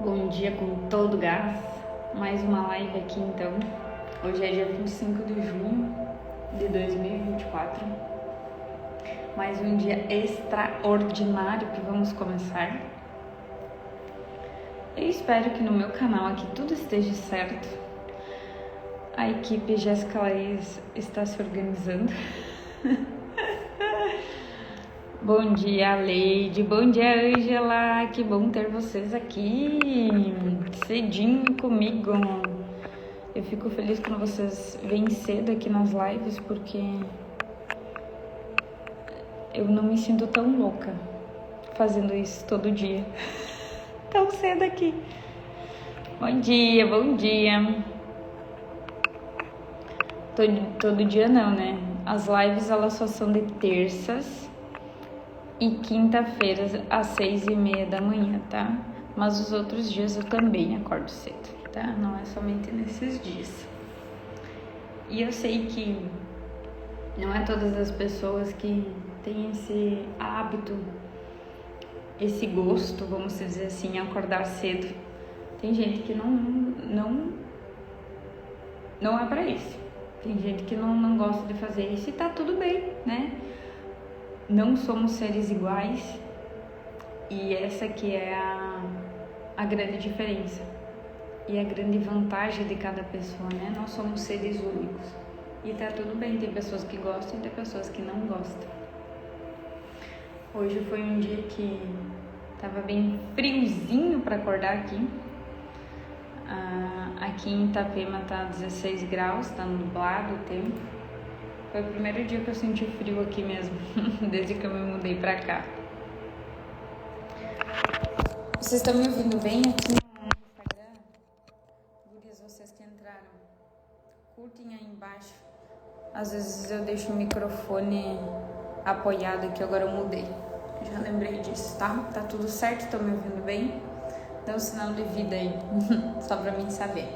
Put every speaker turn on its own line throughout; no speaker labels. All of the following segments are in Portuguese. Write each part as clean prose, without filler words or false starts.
Bom dia com todo gás, mais uma live aqui então. Hoje é dia 25 de junho de 2024. Mais um dia extraordinário que vamos começar. Eu espero que no meu canal aqui tudo esteja certo. A equipe Jéssica Laís está se organizando. Bom dia, Leide. Bom dia, Ângela. Que bom ter vocês aqui cedinho comigo. Eu fico feliz quando vocês vêm cedo aqui nas lives, porque eu não me sinto tão louca fazendo isso todo dia. Tão cedo aqui. Bom dia, bom dia. Todo dia não, né? As lives elas só são de terças e quinta-feiras às 6:30 da manhã, tá? Mas os outros dias eu também acordo cedo, tá? Não é somente nesses dias. E eu sei que não é todas as pessoas que têm esse hábito, esse gosto, vamos dizer assim, acordar cedo. Tem gente que não é pra isso. Tem gente que não gosta de fazer isso e tá tudo bem, né? Não somos seres iguais e essa que é a grande diferença e a grande vantagem de cada pessoa, né? Nós somos seres únicos e tá tudo bem, tem pessoas que gostam e tem pessoas que não gostam. Hoje foi um dia que tava bem friozinho para acordar aqui. Aqui em Itapema tá 16 graus, tá nublado o tempo. Foi o primeiro dia que eu senti frio aqui mesmo, desde que eu me mudei pra cá. Vocês estão me ouvindo bem aqui no Instagram? Gurias, vocês que entraram, curtem aí embaixo. Às vezes eu deixo o microfone apoiado aqui, agora eu mudei. Já lembrei disso, tá? Tá tudo certo? Estão me ouvindo bem? Dá um sinal de vida aí, só pra mim saber.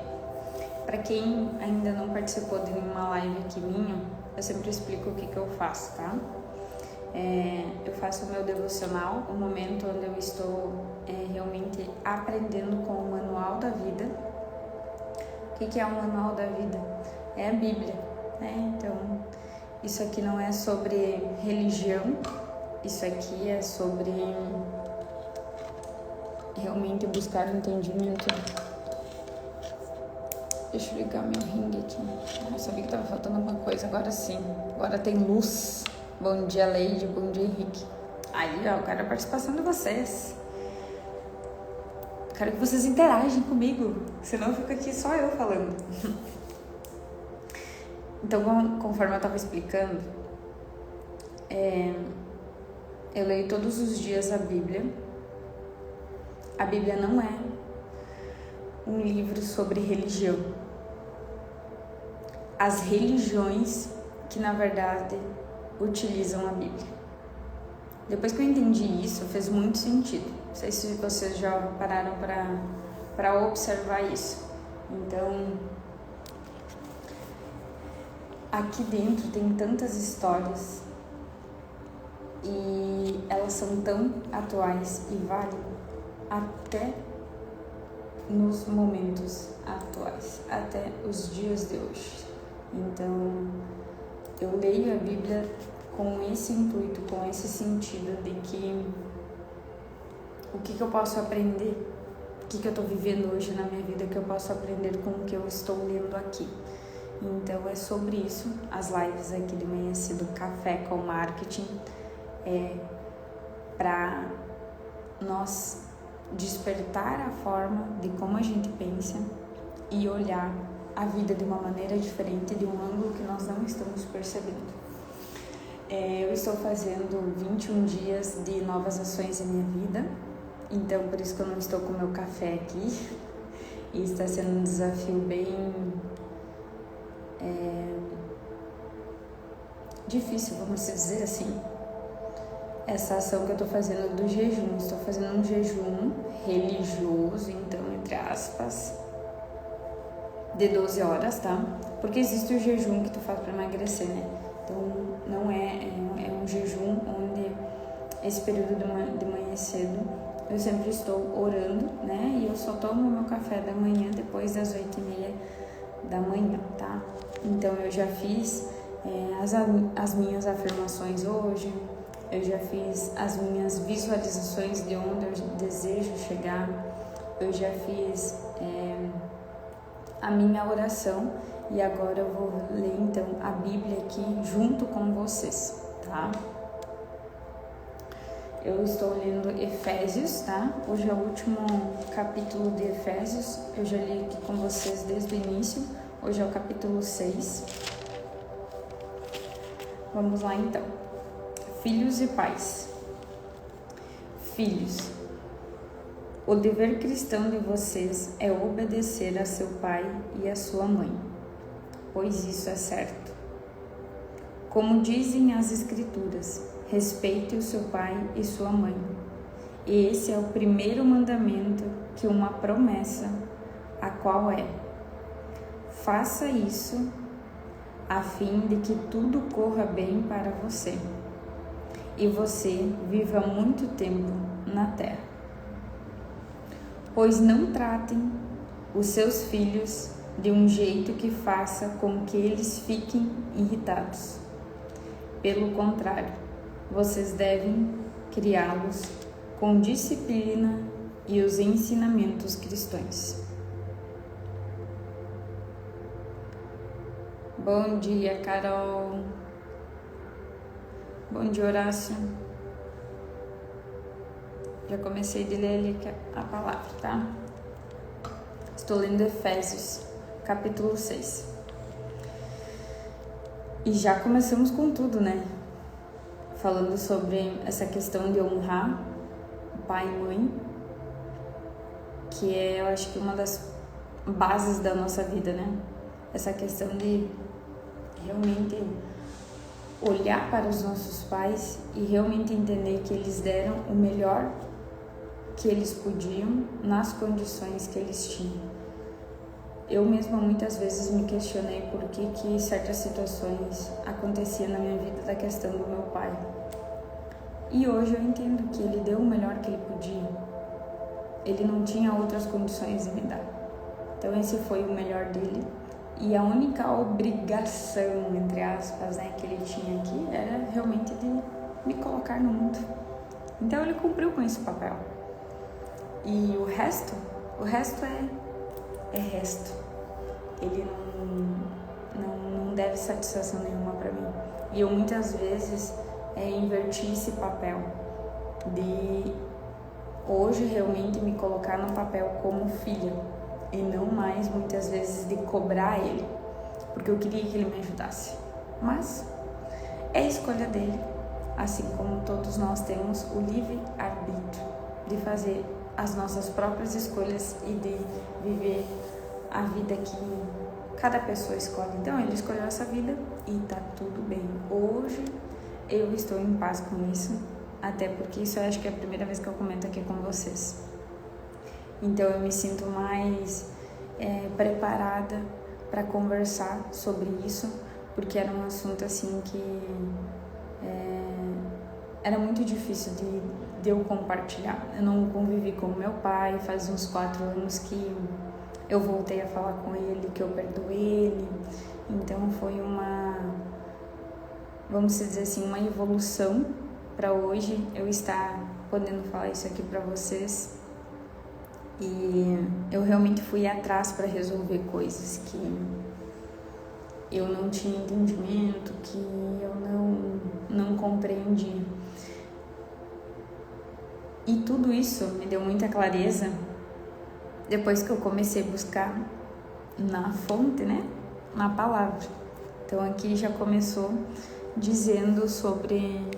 Pra quem ainda não participou de nenhuma live aqui minha, eu sempre explico o que eu faço, tá? Eu faço o meu devocional, o momento onde eu estou realmente aprendendo com o manual da vida. O que é o manual da vida? É a Bíblia, né? Então, isso aqui não é sobre religião, isso aqui é sobre realmente buscar o entendimento. Deixa eu ligar meu ringue aqui. Eu sabia que tava faltando alguma coisa, agora sim. Agora tem luz. Bom dia, Leide. Bom dia, Henrique. Aí, ó, eu quero a participação de vocês. Quero que vocês interagem comigo, senão fica aqui só eu falando. Então, conforme eu tava explicando, eu leio todos os dias a Bíblia. A Bíblia não é um livro sobre religião. As religiões que, na verdade, utilizam a Bíblia. Depois que eu entendi isso, fez muito sentido. Não sei se vocês já pararam para observar isso. Então, aqui dentro tem tantas histórias e elas são tão atuais e válidas até nos momentos atuais, até os dias de hoje. Então, eu leio a Bíblia com esse intuito, com esse sentido de que o que eu posso aprender, o que eu estou vivendo hoje na minha vida, que eu posso aprender com o que eu estou lendo aqui. Então, é sobre isso. As lives aqui de manhã cedo, Café com Marketing, para nós despertar a forma de como a gente pensa e olhar a vida de uma maneira diferente, de um ângulo que nós não estamos percebendo. Eu estou fazendo 21 dias de novas ações em minha vida, então por isso que eu não estou com o meu café aqui, e está sendo um desafio bem difícil, vamos dizer assim. Essa ação que eu tô fazendo do jejum, estou fazendo um jejum religioso, então, entre aspas, de 12 horas, tá? Porque existe o jejum que tu faz para emagrecer, né? Então, não é um jejum onde esse período de manhã cedo eu sempre estou orando, né? E eu só tomo meu café da manhã depois das 8h30 da manhã, tá? Então eu já fiz as minhas afirmações hoje, eu já fiz as minhas visualizações de onde eu desejo chegar, eu já fiz a minha oração e agora eu vou ler então a Bíblia aqui junto com vocês, tá? Eu estou lendo Efésios, tá? Hoje é o último capítulo de Efésios, eu já li aqui com vocês desde o início, hoje é o capítulo 6. Vamos lá então. Filhos e pais. Filhos, o dever cristão de vocês é obedecer a seu pai e a sua mãe, pois isso é certo. Como dizem as Escrituras, respeite o seu pai e sua mãe. E esse é o primeiro mandamento que uma promessa, a qual é: faça isso a fim de que tudo corra bem para você e você viva muito tempo na terra. Pois não tratem os seus filhos de um jeito que faça com que eles fiquem irritados. Pelo contrário, vocês devem criá-los com disciplina e os ensinamentos cristãos. Bom dia, Carol. Bom dia, Horácio. Já comecei de ler ali a palavra, tá? Estou lendo Efésios, capítulo 6. E já começamos com tudo, né? Falando sobre essa questão de honrar o pai e mãe, que é, eu acho que uma das bases da nossa vida, né? Essa questão de realmente olhar para os nossos pais e realmente entender que eles deram o melhor que eles podiam nas condições que eles tinham. Eu mesma muitas vezes me questionei por que certas situações aconteciam na minha vida da questão do meu pai. E hoje eu entendo que ele deu o melhor que ele podia. Ele não tinha outras condições de me dar. Então esse foi o melhor dele. E a única obrigação, entre aspas, né, que ele tinha aqui era realmente de me colocar no mundo. Então ele cumpriu com esse papel. E o resto é resto. Ele não deve satisfação nenhuma para mim. E eu muitas vezes inverti esse papel de hoje realmente me colocar no papel como filha e não mais muitas vezes de cobrar ele, porque eu queria que ele me ajudasse. Mas é a escolha dele, assim como todos nós temos o livre arbítrio de fazer as nossas próprias escolhas e de viver a vida que cada pessoa escolhe. Então ele escolheu essa vida e tá tudo bem. Hoje eu estou em paz com isso, até porque isso eu acho que é a primeira vez que eu comento aqui com vocês. Então eu me sinto mais preparada para conversar sobre isso, porque era um assunto assim que era muito difícil de eu compartilhar. Eu não convivi com meu pai, faz uns 4 anos que eu voltei a falar com ele, que eu perdoei ele. Então foi vamos dizer assim, uma evolução para hoje eu estar podendo falar isso aqui para vocês. E eu realmente fui atrás para resolver coisas que eu não tinha entendimento, que eu não compreendia. E tudo isso me deu muita clareza depois que eu comecei a buscar na fonte, né? Na palavra. Então aqui já começou dizendo sobre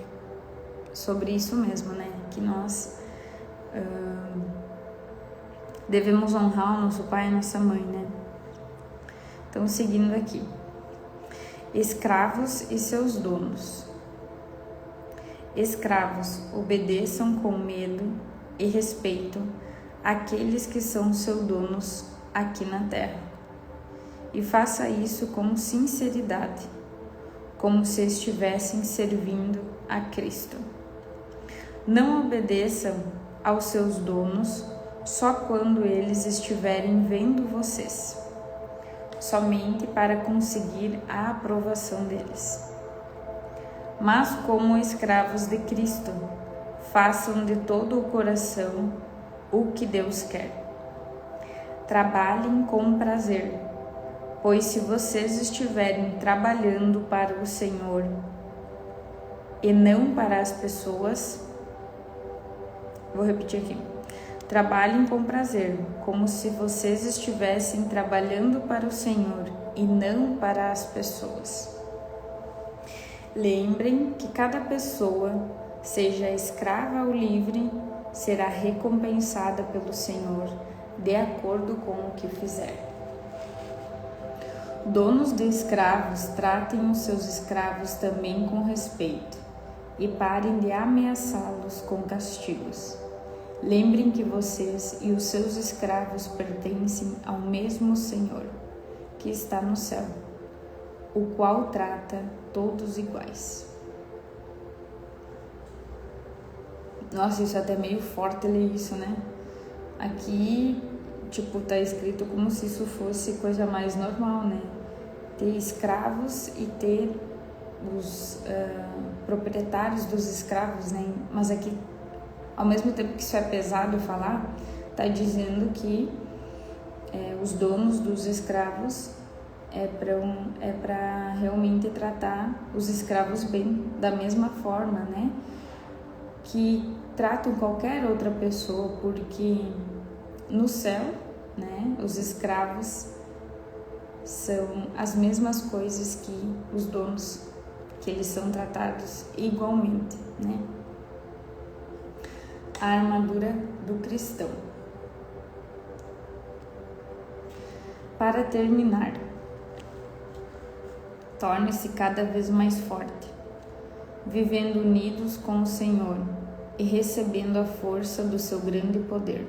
isso mesmo, né? Que nós devemos honrar o nosso pai e a nossa mãe, né? Então, seguindo aqui. Escravos e seus donos. Escravos, obedeçam com medo e respeito àqueles que são seus donos aqui na terra. E faça isso com sinceridade, como se estivessem servindo a Cristo. Não obedeçam aos seus donos só quando eles estiverem vendo vocês, somente para conseguir a aprovação deles. Mas como escravos de Cristo, façam de todo o coração o que Deus quer. Trabalhem com prazer, pois se vocês estiverem trabalhando para o Senhor e não para as pessoas, vou repetir aqui. Trabalhem com prazer, como se vocês estivessem trabalhando para o Senhor e não para as pessoas. Lembrem que cada pessoa, seja escrava ou livre, será recompensada pelo Senhor, de acordo com o que fizer. Donos de escravos, tratem os seus escravos também com respeito e parem de ameaçá-los com castigos. Lembrem que vocês e os seus escravos pertencem ao mesmo Senhor, que está no céu, o qual trata todos iguais. Nossa, isso é até meio forte ler isso, né? Aqui, tá escrito como se isso fosse coisa mais normal, né? Ter escravos e ter os proprietários dos escravos, né? Mas aqui, ao mesmo tempo que isso é pesado falar, tá dizendo que os donos dos escravos é para realmente tratar os escravos bem, da mesma forma, né? Que tratam qualquer outra pessoa, porque no céu, né, os escravos são as mesmas coisas que os donos, que eles são tratados igualmente, né? A armadura do cristão. Para terminar, torne-se cada vez mais forte, vivendo unidos com o Senhor e recebendo a força do seu grande poder.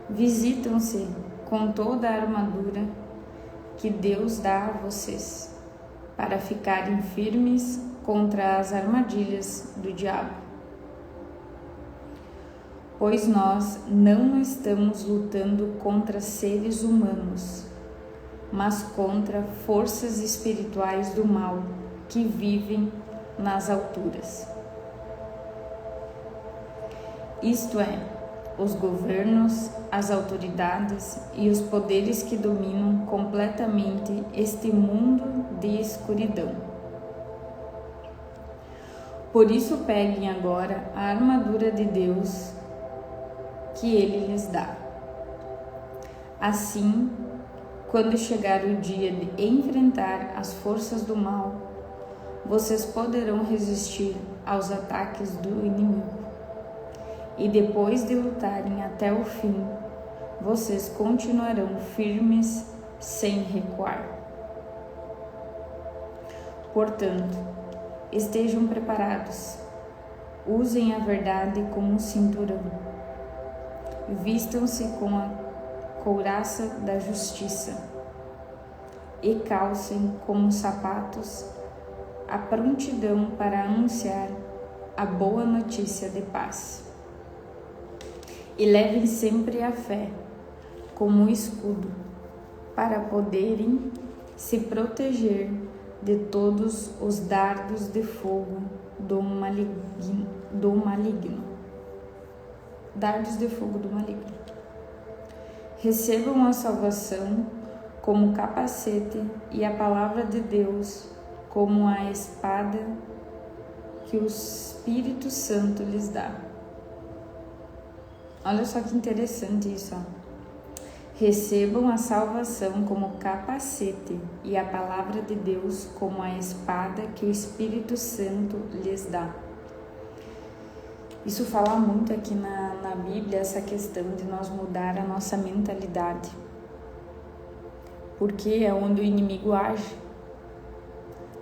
Visitam-se com toda a armadura que Deus dá a vocês, para ficarem firmes contra as armadilhas do diabo. Pois nós não estamos lutando contra seres humanos, mas contra forças espirituais do mal que vivem nas alturas. Isto é, os governos, as autoridades e os poderes que dominam completamente este mundo de escuridão. Por isso peguem agora a armadura de Deus que Ele lhes dá. Assim, quando chegar o dia de enfrentar as forças do mal, vocês poderão resistir aos ataques do inimigo. E depois de lutarem até o fim, vocês continuarão firmes sem recuar. Portanto, estejam preparados, usem a verdade como um cinturão, vistam-se com a couraça da justiça e calcem como sapatos a prontidão para anunciar a boa notícia de paz. E levem sempre a fé como escudo para poderem se proteger de todos os dardos de fogo do maligno. Dardos de fogo do maligno. Recebam a salvação como capacete e a palavra de Deus como a espada que o Espírito Santo lhes dá. Olha só que interessante isso, ó. Recebam a salvação como capacete e a palavra de Deus como a espada que o Espírito Santo lhes dá. Isso fala muito aqui na Bíblia, essa questão de nós mudar a nossa mentalidade. Porque é onde o inimigo age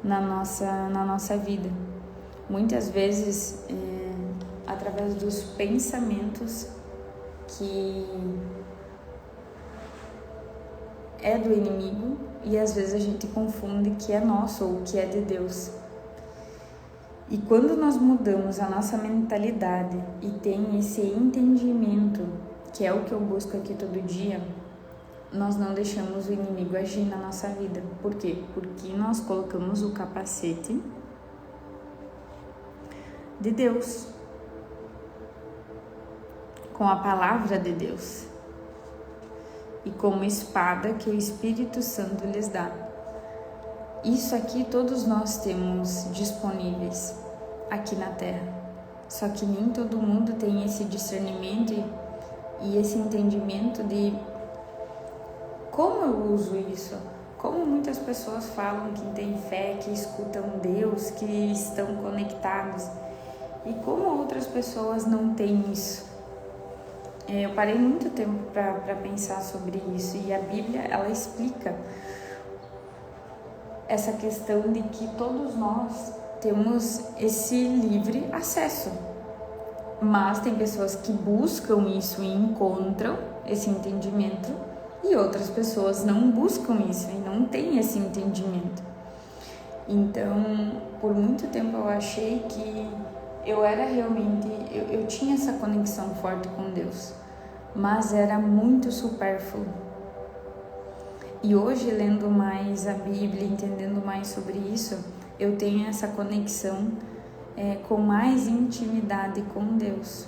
na nossa vida. Muitas vezes, através dos pensamentos que é do inimigo, e às vezes a gente confunde que é nosso ou que é de Deus. E quando nós mudamos a nossa mentalidade e tem esse entendimento, que é o que eu busco aqui todo dia, nós não deixamos o inimigo agir na nossa vida. Por quê? Porque nós colocamos o capacete de Deus, com a palavra de Deus e como espada que o Espírito Santo lhes dá. Isso aqui todos nós temos disponíveis aqui na Terra, só que nem todo mundo tem esse discernimento e esse entendimento de como eu uso isso. Como muitas pessoas falam que têm fé, que escutam Deus, que estão conectados, e como outras pessoas não têm isso. Eu parei muito tempo para pensar sobre isso, e a Bíblia, ela explica essa questão de que todos nós temos esse livre acesso, mas tem pessoas que buscam isso e encontram esse entendimento, e outras pessoas não buscam isso e não têm esse entendimento. Então, por muito tempo eu achei que eu era realmente, eu tinha essa conexão forte com Deus, mas era muito supérfluo. E hoje, lendo mais a Bíblia, entendendo mais sobre isso, eu tenho essa conexão com mais intimidade com Deus.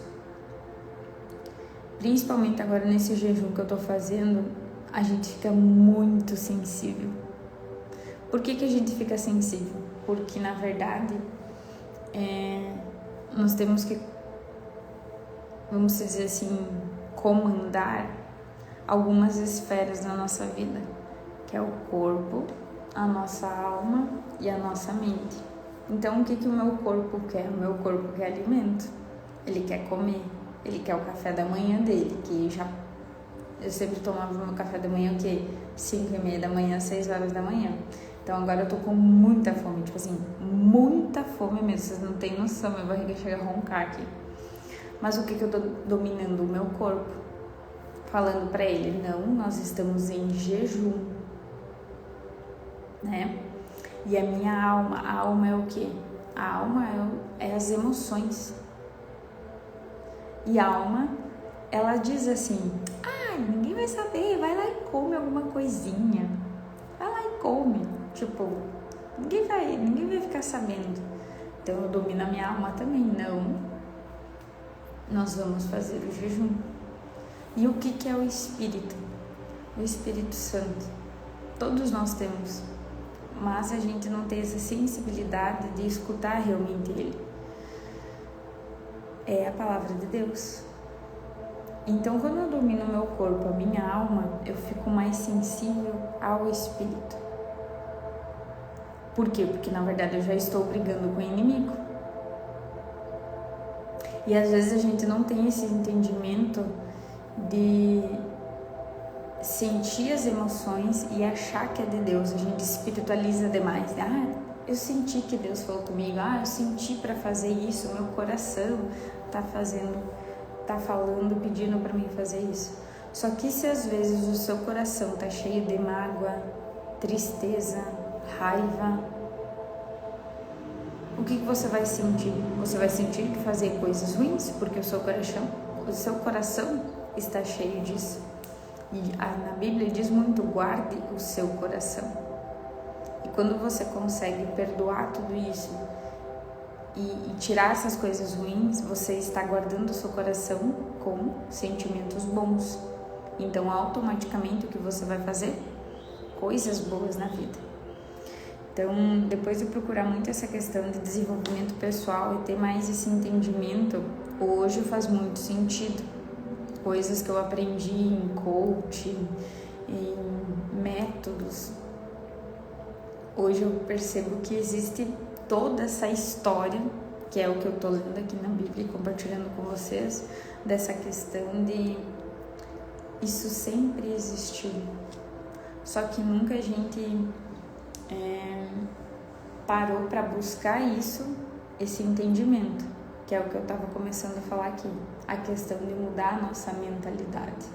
Principalmente agora nesse jejum que eu tô fazendo, a gente fica muito sensível. Por que a gente fica sensível? Porque, na verdade, nós temos que, vamos dizer assim, comandar algumas esferas na nossa vida, que é o corpo, a nossa alma e a nossa mente. Então, o que o meu corpo quer? O meu corpo quer alimento, ele quer comer, ele quer o café da manhã dele, que eu sempre tomava meu café da manhã, 5:30 da manhã, 6 horas da manhã. Então agora eu tô com muita fome, tipo assim, muita fome mesmo, vocês não têm noção, minha barriga chega a roncar aqui. Mas o que eu tô dominando? O meu corpo, falando pra ele, não, nós estamos em jejum, né? E a minha alma, a alma é o quê? A alma é as emoções. E a alma, ela diz assim, ninguém vai saber, vai lá e come alguma coisinha, vai lá e come, tipo, ninguém vai ficar sabendo. Então eu domino a minha alma também, não, nós vamos fazer o jejum. E o que é o Espírito? O Espírito Santo, todos nós temos, mas a gente não tem essa sensibilidade de escutar realmente ele. É a palavra de Deus. Então, quando eu domino o meu corpo, a minha alma, eu fico mais sensível ao Espírito. Por quê? Porque, na verdade, eu já estou brigando com o inimigo. E, às vezes, a gente não tem esse entendimento de sentir as emoções e achar que é de Deus. A gente espiritualiza demais. Eu senti que Deus falou comigo. Eu senti para fazer isso. Meu coração tá falando, pedindo para mim fazer isso. Só que se às vezes o seu coração tá cheio de mágoa, tristeza, raiva, o que você vai sentir? Você vai sentir que fazer coisas ruins porque o seu coração está cheio disso. E na Bíblia diz muito, guarde o seu coração. E quando você consegue perdoar tudo isso e tirar essas coisas ruins, você está guardando o seu coração com sentimentos bons. Então, automaticamente, o que você vai fazer? Coisas boas na vida. Então, depois de procurar muito essa questão de desenvolvimento pessoal e ter mais esse entendimento, hoje faz muito sentido. Coisas que eu aprendi em coaching, em métodos. Hoje eu percebo que existe toda essa história, que é o que eu tô lendo aqui na Bíblia e compartilhando com vocês, dessa questão de isso sempre existiu, só que nunca a gente parou para buscar esse entendimento, que é o que eu tava começando a falar aqui, a questão de mudar a nossa mentalidade.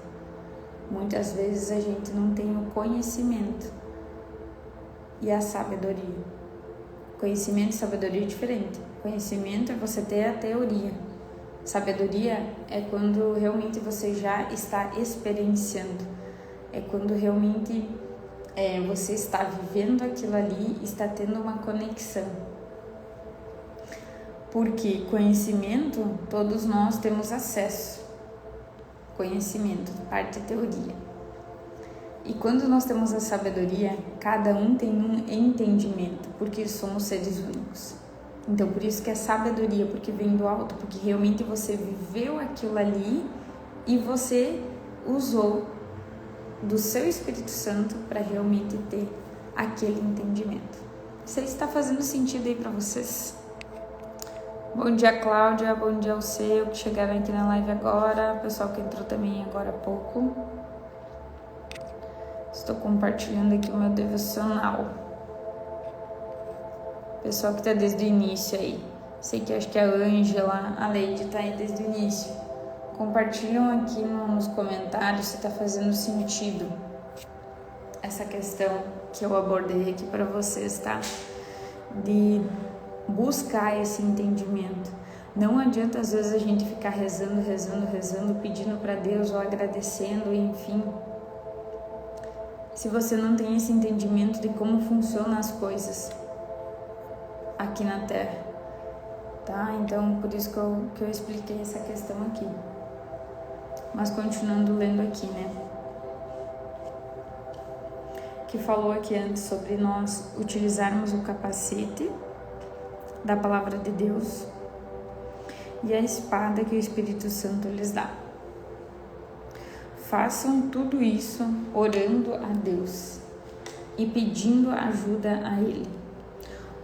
Muitas vezes a gente não tem o conhecimento e a sabedoria. Conhecimento e sabedoria é diferente. Conhecimento é você ter a teoria. Sabedoria é quando realmente você já está experienciando. É quando realmente você está vivendo aquilo ali, está tendo uma conexão. Porque conhecimento, todos nós temos acesso. Conhecimento, parte teoria. E quando nós temos a sabedoria, cada um tem um entendimento, porque somos seres únicos. Então, por isso que é sabedoria, porque vem do alto, porque realmente você viveu aquilo ali e você usou do seu Espírito Santo para realmente ter aquele entendimento. Isso aí está fazendo sentido aí para vocês? Bom dia, Cláudia, bom dia ao seu que chegaram aqui na live agora, pessoal que entrou também agora há pouco. Estou compartilhando aqui o meu devocional. Pessoal que está desde o início aí. Sei que acho que a Ângela, a Leide está aí desde o início. Compartilham aqui nos comentários se está fazendo sentido essa questão que eu abordei aqui para vocês, tá? De buscar esse entendimento. Não adianta às vezes a gente ficar rezando, pedindo para Deus ou agradecendo, enfim. Se você não tem esse entendimento de como funcionam as coisas aqui na Terra, tá? Então, por isso que eu expliquei essa questão aqui. Mas continuando lendo aqui, né? Que falou aqui antes sobre nós utilizarmos o capacete da palavra de Deus e a espada que o Espírito Santo lhes dá. Façam tudo isso orando a Deus e pedindo ajuda a Ele.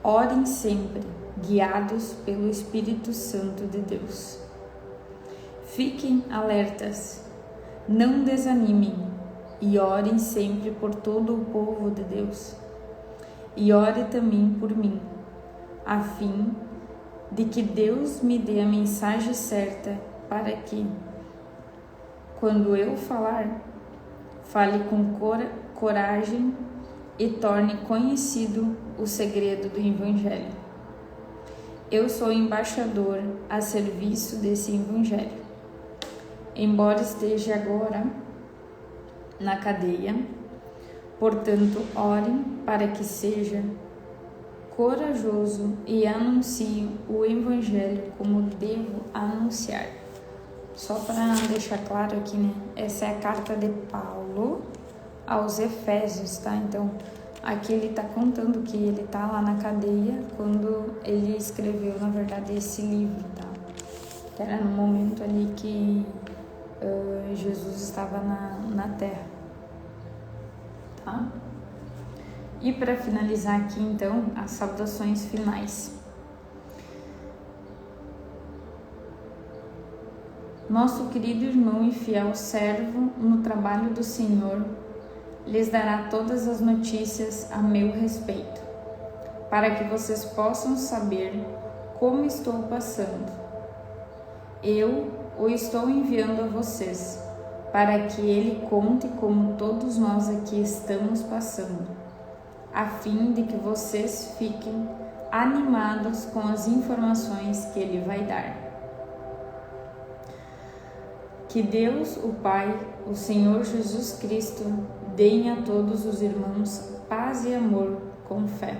Orem sempre, guiados pelo Espírito Santo de Deus. Fiquem alertas, não desanimem e orem sempre por todo o povo de Deus. E ore também por mim, a fim de que Deus me dê a mensagem certa para que, quando eu falar, fale com coragem e torne conhecido o segredo do Evangelho. Eu sou embaixador a serviço desse Evangelho. Embora esteja agora na cadeia, portanto, orem para que seja corajoso e anuncie o Evangelho como devo anunciar. Só para deixar claro aqui, né? Essa é a carta de Paulo aos Efésios, tá? Então, aqui ele tá contando que ele tá lá na cadeia quando ele escreveu, na verdade, esse livro, tá? Que era no momento ali que Jesus estava na Terra, tá? E para finalizar aqui, então, as saudações finais. Nosso querido irmão e fiel servo no trabalho do Senhor lhes dará todas as notícias a meu respeito, para que vocês possam saber como estou passando. Eu o estou enviando a vocês, para que ele conte como todos nós aqui estamos passando, a fim de que vocês fiquem animados com as informações que ele vai dar. Que Deus, o Pai, o Senhor Jesus Cristo, deem a todos os irmãos paz e amor com fé.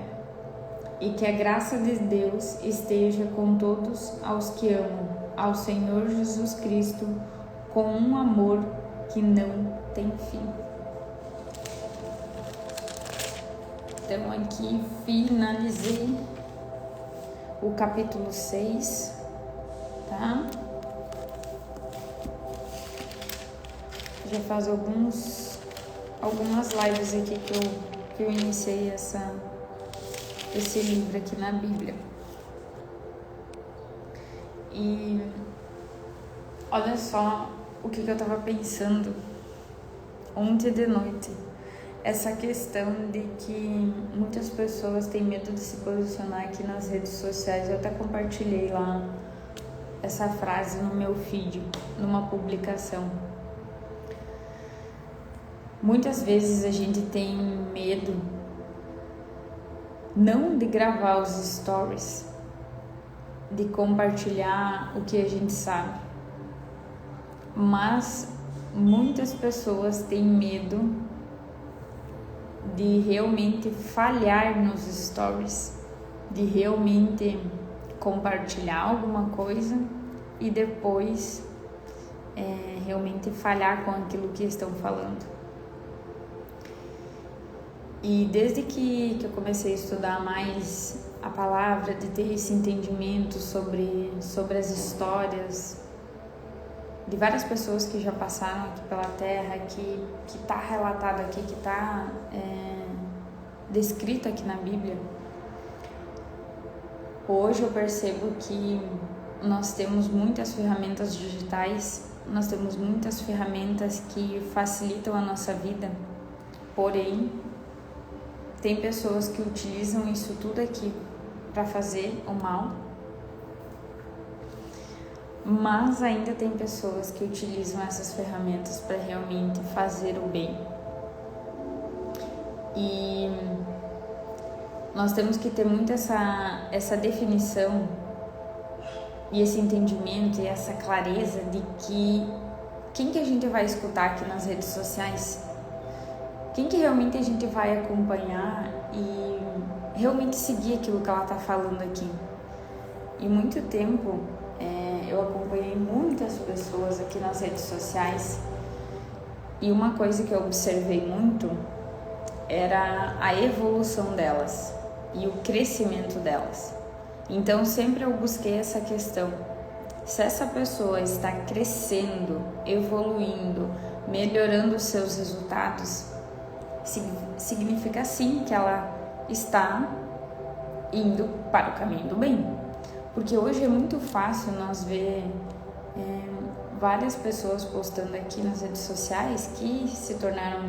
E que a graça de Deus esteja com todos aos que amam ao Senhor Jesus Cristo com um amor que não tem fim. Então aqui finalizei o capítulo 6, tá? Já faz algumas lives aqui que eu iniciei esse livro aqui na Bíblia. E olha só o que eu estava pensando ontem de noite. Essa questão de que muitas pessoas têm medo de se posicionar aqui nas redes sociais. Eu até compartilhei lá essa frase no meu feed, numa publicação. Muitas vezes a gente tem medo não de gravar os stories, de compartilhar o que a gente sabe, mas muitas pessoas têm medo de realmente falhar nos stories, de realmente compartilhar alguma coisa e depois realmente falhar com aquilo que estão falando. E desde que eu comecei a estudar mais a palavra, de ter esse entendimento sobre as histórias de várias pessoas que já passaram aqui pela Terra, que está relatado aqui, que está descrito aqui na Bíblia, hoje eu percebo que nós temos muitas ferramentas digitais, nós temos muitas ferramentas que facilitam a nossa vida, porém, tem pessoas que utilizam isso tudo aqui para fazer o mal, mas ainda tem pessoas que utilizam essas ferramentas para realmente fazer o bem. E nós temos que ter muito essa definição e esse entendimento e essa clareza de que quem que a gente vai escutar aqui nas redes sociais, quem que realmente a gente vai acompanhar e realmente seguir aquilo que ela está falando aqui. E muito tempo eu acompanhei muitas pessoas aqui nas redes sociais e uma coisa que eu observei muito era a evolução delas e o crescimento delas. Então sempre eu busquei essa questão: se essa pessoa está crescendo, evoluindo, melhorando os seus resultados, significa sim que ela está indo para o caminho do bem. Porque hoje é muito fácil nós ver várias pessoas postando aqui nas redes sociais que se tornaram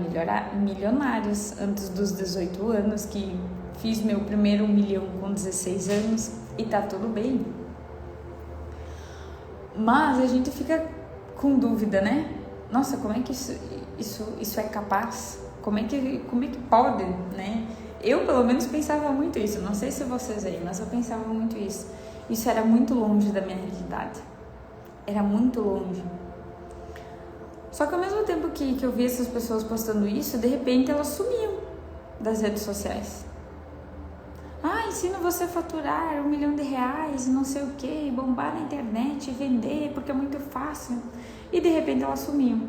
milionários antes dos 18 anos, que fiz meu primeiro 1 milhão com 16 anos e tá tudo bem. Mas a gente fica com dúvida, né? Nossa, como é que isso é capaz? Como é que pode, né? Eu, pelo menos, pensava muito isso. Não sei se vocês aí, mas eu pensava muito isso. Isso era muito longe da minha realidade. Era muito longe. Só que ao mesmo tempo que eu via essas pessoas postando isso, de repente elas sumiam das redes sociais. Ensino você a faturar R$1 milhão e não sei o que, bombar na internet, vender, porque é muito fácil. E de repente elas sumiam.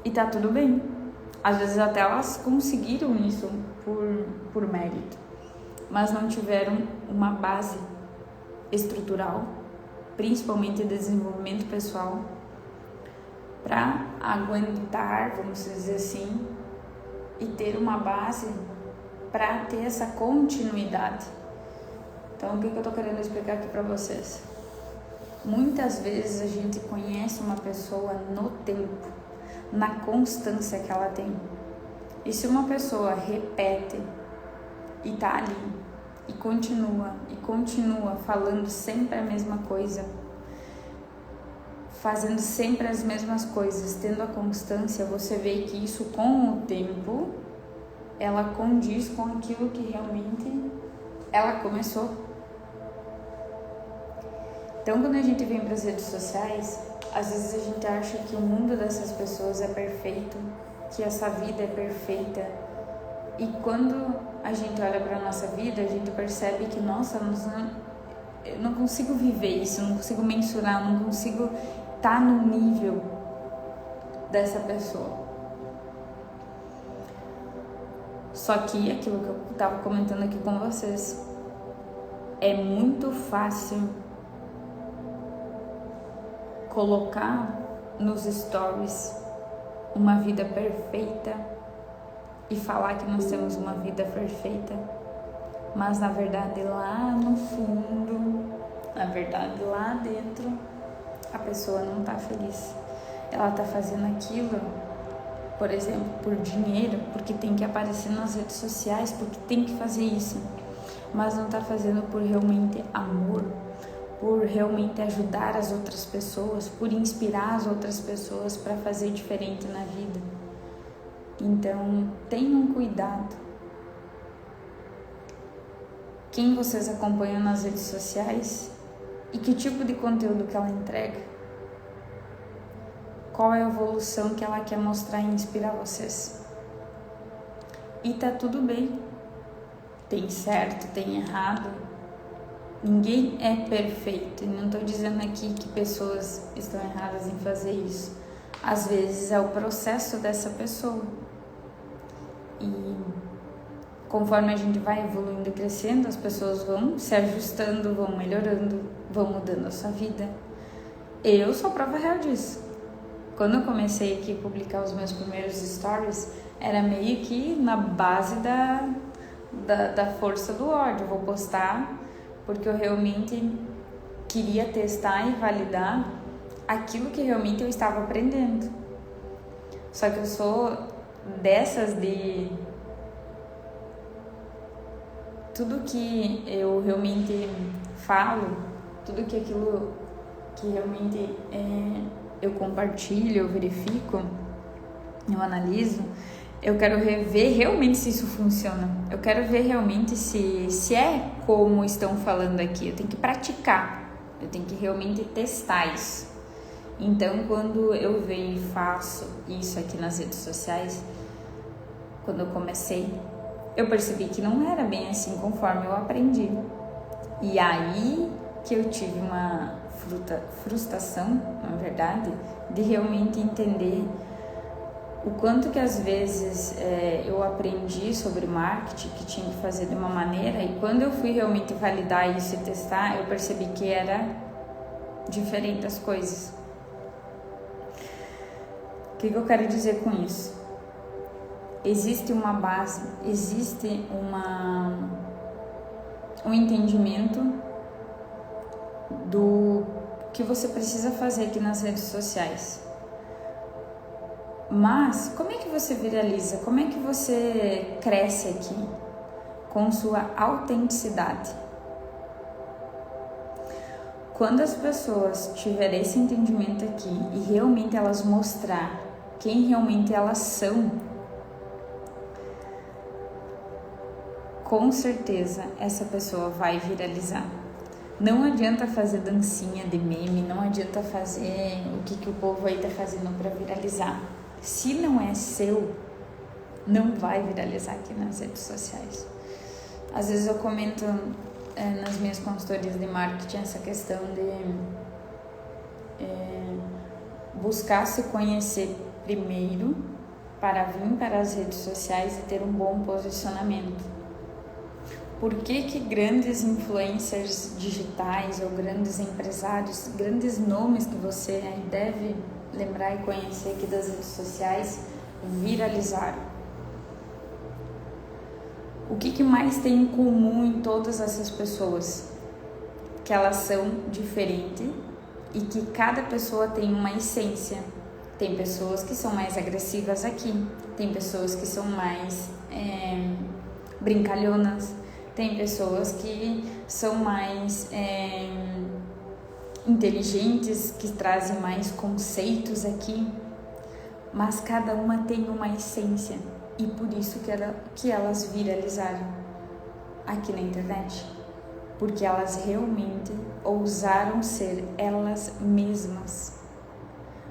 E tá tudo bem. Às vezes até elas conseguiram isso por mérito, mas não tiveram uma base estrutural, principalmente de desenvolvimento pessoal, para aguentar, vamos dizer assim, e ter uma base para ter essa continuidade. Então, o que eu estou querendo explicar aqui para vocês? Muitas vezes a gente conhece uma pessoa no tempo, na constância que ela tem. E se uma pessoa repete e tá ali e continua falando sempre a mesma coisa, fazendo sempre as mesmas coisas, tendo a constância, você vê que isso com o tempo ela condiz com aquilo que realmente ela começou. Então, quando a gente vem para as redes sociais, às vezes a gente acha que o mundo dessas pessoas é perfeito, que essa vida é perfeita. E quando a gente olha para a nossa vida, a gente percebe que, nossa, eu não consigo viver isso, não consigo mensurar, não consigo estar no nível dessa pessoa. Só que aquilo que eu estava comentando aqui com vocês, é muito fácil colocar nos stories uma vida perfeita e falar que nós temos uma vida perfeita, mas na verdade lá no fundo, na verdade lá dentro, a pessoa não está feliz. Ela está fazendo aquilo, por exemplo, por dinheiro, porque tem que aparecer nas redes sociais, porque tem que fazer isso, mas não está fazendo por realmente amor, por realmente ajudar as outras pessoas, por inspirar as outras pessoas para fazer diferente na vida. Então, tenham cuidado quem vocês acompanham nas redes sociais e que tipo de conteúdo que ela entrega. Qual é a evolução que ela quer mostrar e inspirar vocês. E tá tudo bem. Tem certo, tem errado. Ninguém é perfeito. E não tô dizendo aqui que pessoas estão erradas em fazer isso. Às vezes é o processo dessa pessoa. E conforme a gente vai evoluindo e crescendo, as pessoas vão se ajustando, vão melhorando, vão mudando a sua vida. Eu sou a prova real disso. Quando eu comecei aqui a publicar os meus primeiros stories, era meio que na base da força do ódio. Eu vou postar porque eu realmente queria testar e validar aquilo que realmente eu estava aprendendo. Só que eu sou dessas de... Tudo que eu realmente falo, tudo que aquilo que realmente eu compartilho, eu verifico, eu analiso, eu quero ver realmente se isso funciona. Eu quero ver realmente se é como estão falando aqui. Eu tenho que praticar, eu tenho que realmente testar isso. Então, quando eu venho e faço isso aqui nas redes sociais, quando eu comecei, eu percebi que não era bem assim conforme eu aprendi. E aí que eu tive uma frustração, na verdade, de realmente entender o quanto que às vezes eu aprendi sobre marketing, que tinha que fazer de uma maneira, e quando eu fui realmente validar isso e testar, eu percebi que era diferente as coisas. O que eu quero dizer com isso? Existe uma base, existe um entendimento do que você precisa fazer aqui nas redes sociais. Mas como é que você viraliza? Como é que você cresce aqui com sua autenticidade? Quando as pessoas tiverem esse entendimento aqui e realmente elas mostrar quem realmente elas são, com certeza essa pessoa vai viralizar. Não adianta fazer dancinha de meme, não adianta fazer o que o povo aí tá fazendo para viralizar. Se não é seu, não vai viralizar aqui nas redes sociais. Às vezes eu comento nas minhas consultorias de marketing essa questão de buscar se conhecer primeiro para vir para as redes sociais e ter um bom posicionamento. Por que grandes influencers digitais ou grandes empresários, grandes nomes que você deve lembrar e conhecer aqui das redes sociais, viralizaram? O que mais tem em comum em todas essas pessoas? Que elas são diferentes e que cada pessoa tem uma essência. Tem pessoas que são mais agressivas aqui, tem pessoas que são mais brincalhonas, tem pessoas que são mais inteligentes, que trazem mais conceitos aqui, mas cada uma tem uma essência e por isso que elas viralizaram aqui na internet, porque elas realmente ousaram ser elas mesmas,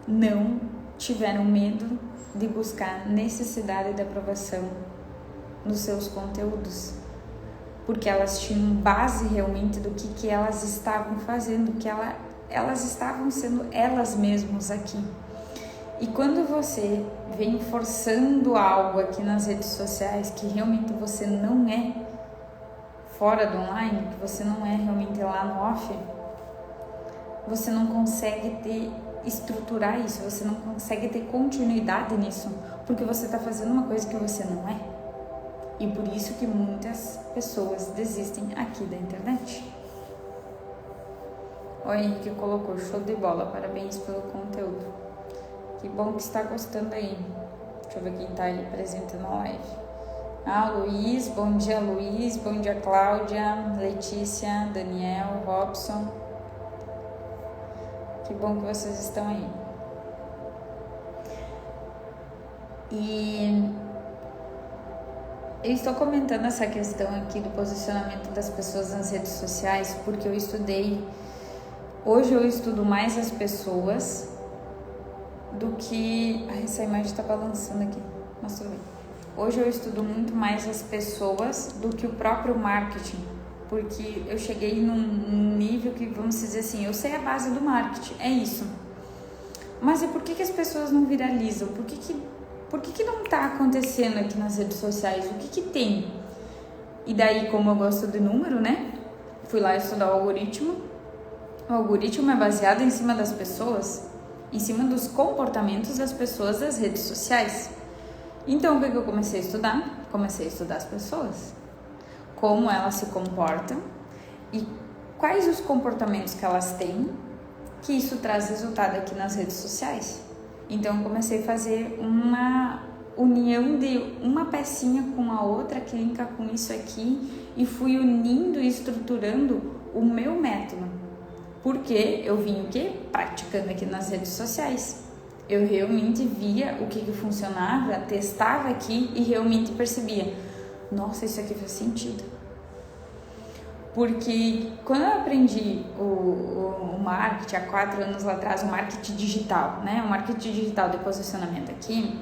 não tiveram medo de buscar necessidade de aprovação nos seus conteúdos, porque elas tinham base realmente do que elas estavam fazendo, que elas estavam sendo elas mesmas aqui. E quando você vem forçando algo aqui nas redes sociais que realmente você não é fora do online, que você não é realmente lá no off, você não consegue estruturar isso, você não consegue ter continuidade nisso, porque você está fazendo uma coisa que você não é. E por isso que muitas pessoas desistem aqui da internet. O Henrique colocou: show de bola, parabéns pelo conteúdo. Que bom que está gostando aí. Deixa eu ver quem está aí presente na live. Luiz, bom dia Luiz, bom dia Cláudia, Letícia, Daniel, Robson. Que bom que vocês estão aí. E Eu estou comentando essa questão aqui do posicionamento das pessoas nas redes sociais porque eu estudei. Hoje eu estudo mais as pessoas do que... essa imagem está balançando aqui, mas tudo bem. Hoje eu estudo muito mais as pessoas do que o próprio marketing, porque eu cheguei num nível que, vamos dizer assim, eu sei a base do marketing, é isso. Mas e por que as pessoas não viralizam? Por que não está acontecendo aqui nas redes sociais? O que tem? E daí, como eu gosto de número, né? Fui lá estudar o algoritmo. O algoritmo é baseado em cima das pessoas, em cima dos comportamentos das pessoas das redes sociais. Então, o que eu comecei a estudar? Comecei a estudar as pessoas. Como elas se comportam e quais os comportamentos que elas têm, que isso traz resultado aqui nas redes sociais. Então, eu comecei a fazer uma união de uma pecinha com a outra que linka com isso aqui e fui unindo e estruturando o meu método. Porque eu vim o quê? Praticando aqui nas redes sociais. Eu realmente via o que funcionava, testava aqui e realmente percebia. Nossa, isso aqui faz sentido. Porque quando eu aprendi o marketing há 4 anos lá atrás, o marketing digital, né? O marketing digital de posicionamento aqui,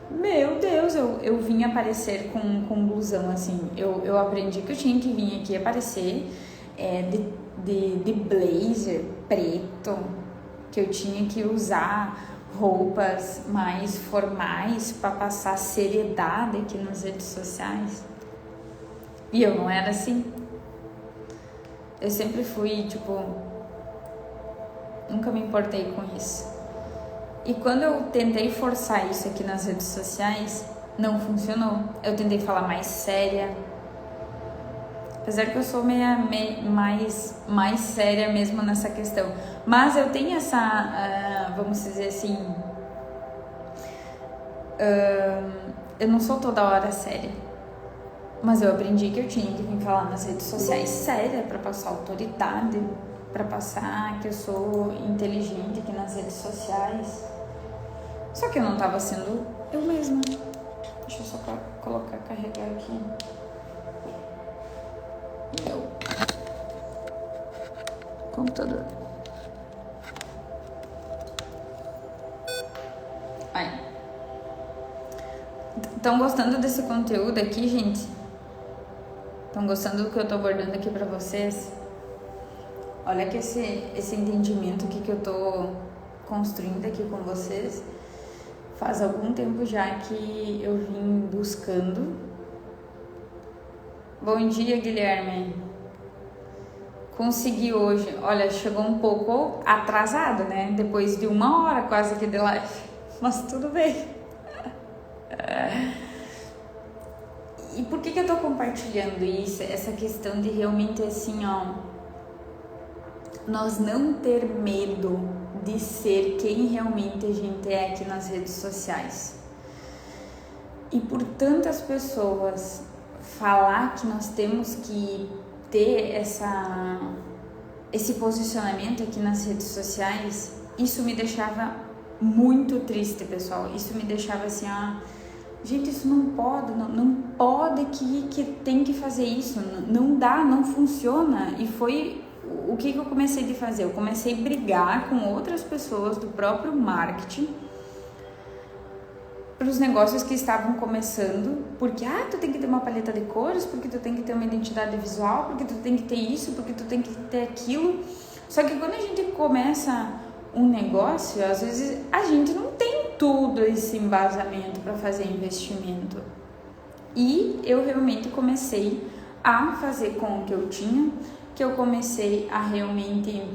meu Deus, eu vim aparecer com blusão, assim. Eu aprendi que eu tinha que vir aqui aparecer de blazer preto, que eu tinha que usar roupas mais formais para passar seriedade aqui nas redes sociais. E eu não era assim. Eu sempre fui, nunca me importei com isso. E quando eu tentei forçar isso aqui nas redes sociais, não funcionou. Eu tentei falar mais séria. Apesar que eu sou mais séria mesmo nessa questão. Mas eu tenho essa, vamos dizer assim, eu não sou toda hora séria. Mas eu aprendi que eu tinha que vir falar nas redes sociais séria para passar autoridade, para passar que eu sou inteligente aqui nas redes sociais. Só que eu não estava sendo eu mesma. Deixa eu só carregar aqui. Meu computador. Aí. Estão gostando desse conteúdo aqui, gente? Estão gostando do que eu tô abordando aqui pra vocês? Olha que esse entendimento aqui que eu tô construindo aqui com vocês faz algum tempo já que eu vim buscando. Bom dia, Guilherme. Consegui hoje. Olha, chegou um pouco atrasado, né? Depois de 1 hora quase que de live. Mas tudo bem. E por que eu tô compartilhando isso? Essa questão de realmente assim, nós não ter medo de ser quem realmente a gente é aqui nas redes sociais. E por tantas pessoas falar que nós temos que ter esse posicionamento aqui nas redes sociais, isso me deixava muito triste, pessoal. Isso me deixava assim, gente, isso não pode que tem que fazer isso, não dá, não funciona. E foi o que eu comecei a fazer. Eu comecei a brigar com outras pessoas do próprio marketing para os negócios que estavam começando, porque tu tem que ter uma paleta de cores, porque tu tem que ter uma identidade visual, porque tu tem que ter isso, porque tu tem que ter aquilo. Só que quando a gente começa um negócio, às vezes a gente não tem tudo esse embasamento para fazer investimento. E eu realmente comecei a fazer com o que eu tinha, que eu comecei a realmente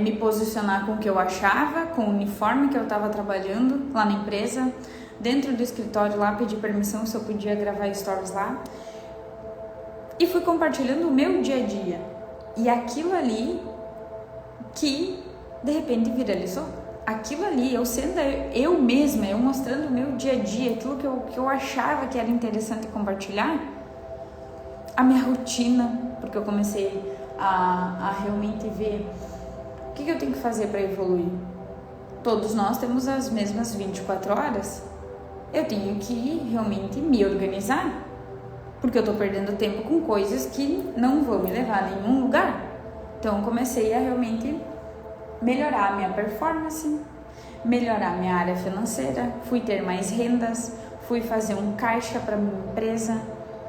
me posicionar com o que eu achava, com o uniforme que eu estava trabalhando lá na empresa, dentro do escritório lá, pedi permissão se eu podia gravar stories lá, e fui compartilhando o meu dia a dia, e aquilo ali que de repente viralizou, aquilo ali, eu sendo eu mesma, eu mostrando o meu dia a dia, aquilo que eu achava que era interessante compartilhar, a minha rotina, porque eu comecei a realmente ver o que eu tenho que fazer para evoluir. Todos nós temos as mesmas 24 horas. eu tenho que realmente me organizar, porque eu tô perdendo tempo com coisas que não vão me levar a nenhum lugar. Então eu comecei a realmente melhorar a minha performance, melhorar a minha área financeira, fui ter mais rendas, fui fazer um caixa para minha empresa.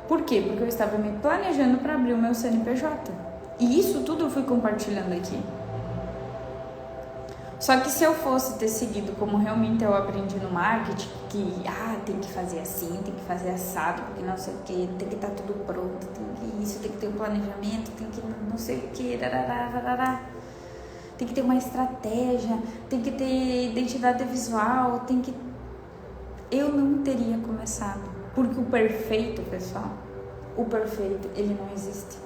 Por quê? Porque eu estava me planejando para abrir o meu CNPJ. E isso tudo eu fui compartilhando aqui. Só que se eu fosse ter seguido como realmente eu aprendi no marketing, que tem que fazer assim, tem que fazer assado, porque não sei o que, tem que estar tudo pronto, tem que isso, tem que ter um planejamento, tem que não sei o que, tem que ter uma estratégia, tem que ter identidade visual, eu não teria começado. Porque o perfeito, pessoal, o perfeito, ele não existe.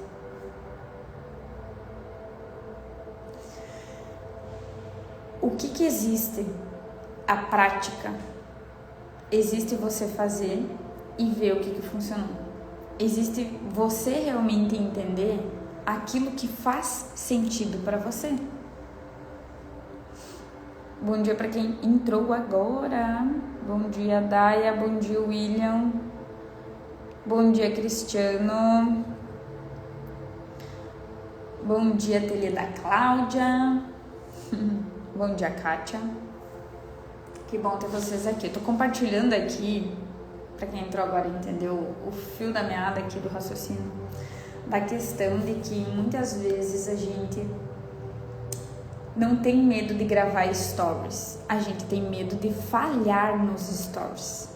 O que existe? A prática. Existe você fazer e ver o que funcionou. Existe você realmente entender aquilo que faz sentido para você. Bom dia para quem entrou agora. Bom dia, Daia. Bom dia, William. Bom dia, Cristiano. Bom dia, Tele da Cláudia. Bom dia, Kátia. Que bom ter vocês aqui. Eu tô compartilhando aqui, para quem entrou agora entendeu o fio da meada aqui do raciocínio, da questão de que muitas vezes a gente não tem medo de gravar stories. A gente tem medo de falhar nos stories.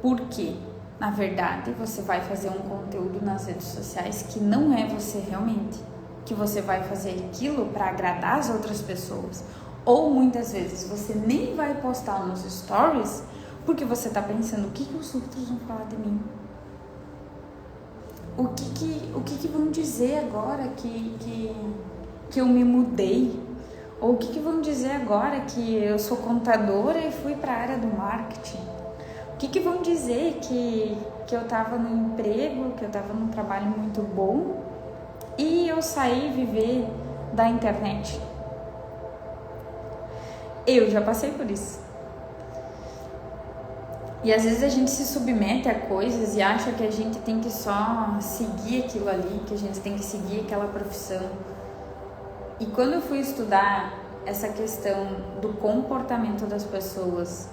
Por quê? Na verdade, você vai fazer um conteúdo nas redes sociais que não é você realmente. Que você vai fazer aquilo para agradar as outras pessoas. Ou muitas vezes você nem vai postar nos stories porque você tá pensando, o que os outros vão falar de mim? O que vão dizer agora que eu me mudei? Ou o que vão dizer agora que eu sou contadora e fui para a área do marketing? O que vão dizer que eu estava no emprego, que eu estava num trabalho muito bom e eu saí viver da internet? Eu já passei por isso. E às vezes a gente se submete a coisas e acha que a gente tem que só seguir aquilo ali, que a gente tem que seguir aquela profissão. E quando eu fui estudar essa questão do comportamento das pessoas,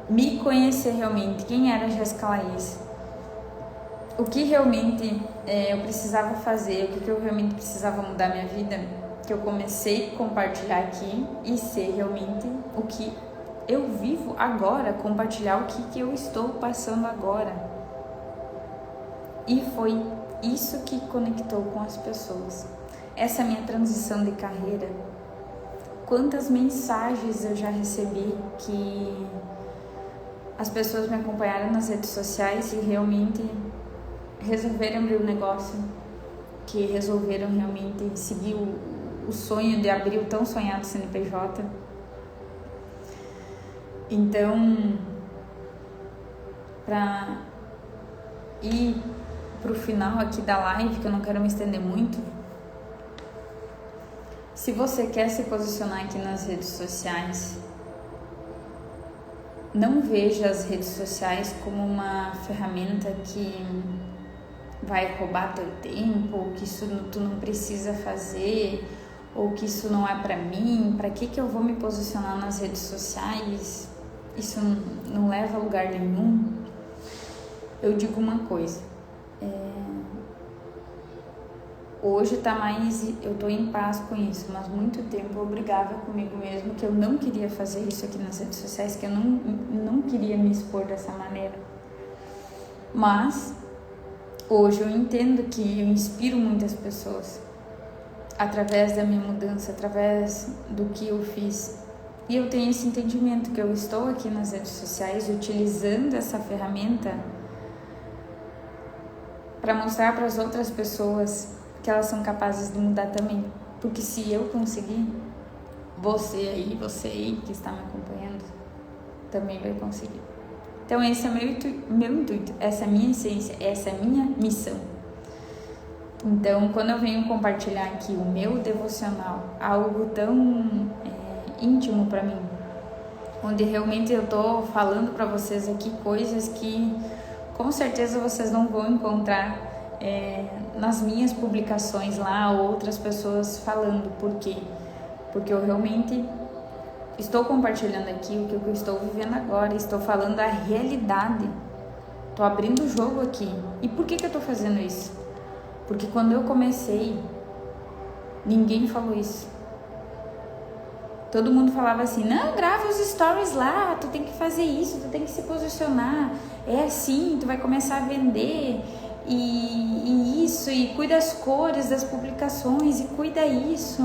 me conhecer realmente quem era a Jéssica Laís, o que realmente eu precisava fazer, o que eu realmente precisava mudar minha vida, que eu comecei a compartilhar aqui e ser realmente o que eu vivo agora, compartilhar o que eu estou passando agora. E foi isso que conectou com as pessoas. Essa minha transição de carreira, quantas mensagens eu já recebi que as pessoas me acompanharam nas redes sociais e realmente resolveram abrir um negócio, que resolveram realmente seguir o sonho de abrir o tão sonhado CNPJ. Então, para ir pro final aqui da live, que eu não quero me estender muito, se você quer se posicionar aqui nas redes sociais, não veja as redes sociais como uma ferramenta que vai roubar teu tempo, ou que isso tu não precisa fazer, ou que isso não é pra mim. Pra que eu vou me posicionar nas redes sociais? Isso não leva a lugar nenhum. Eu digo uma coisa, hoje tá mais, eu tô em paz com isso, mas muito tempo eu brigava comigo mesmo que eu não queria fazer isso aqui nas redes sociais, que eu não queria me expor dessa maneira. Mas hoje eu entendo que eu inspiro muitas pessoas através da minha mudança, através do que eu fiz. E eu tenho esse entendimento que eu estou aqui nas redes sociais utilizando essa ferramenta para mostrar para as outras pessoas que elas são capazes de mudar também. Porque se eu conseguir, você aí que está me acompanhando, também vai conseguir. Então esse é meu intuito, essa é a minha essência, essa é a minha missão. Então quando eu venho compartilhar aqui o meu devocional, algo tão íntimo para mim, onde realmente eu tô falando para vocês aqui coisas que com certeza vocês não vão encontrar nas minhas publicações lá, ou outras pessoas falando. Por quê? Porque eu realmente estou compartilhando aqui o que eu estou vivendo agora, estou falando a realidade, estou abrindo o jogo aqui. E por que eu estou fazendo isso? Porque quando eu comecei, ninguém falou isso. Todo mundo falava assim, não, grava os stories lá, tu tem que fazer isso, tu tem que se posicionar, é assim, tu vai começar a vender, e isso, e cuida as cores das publicações, e cuida isso,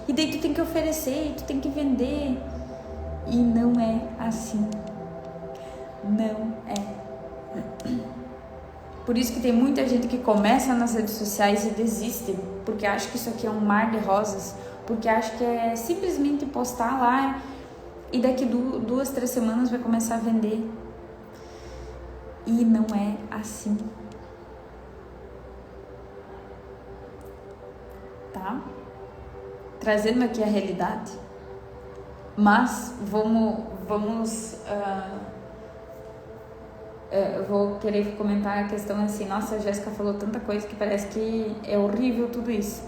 e daí tu tem que oferecer, tu tem que vender. E não é assim. Não é. Por isso que tem muita gente que começa nas redes sociais e desiste, porque acha que isso aqui é um mar de rosas, porque acha que é simplesmente postar lá e daqui 2, 3 semanas vai começar a vender. E não é assim. Tá? Trazendo aqui a realidade. Mas eu vou querer comentar a questão assim, nossa, a Jéssica falou tanta coisa que parece que é horrível tudo isso.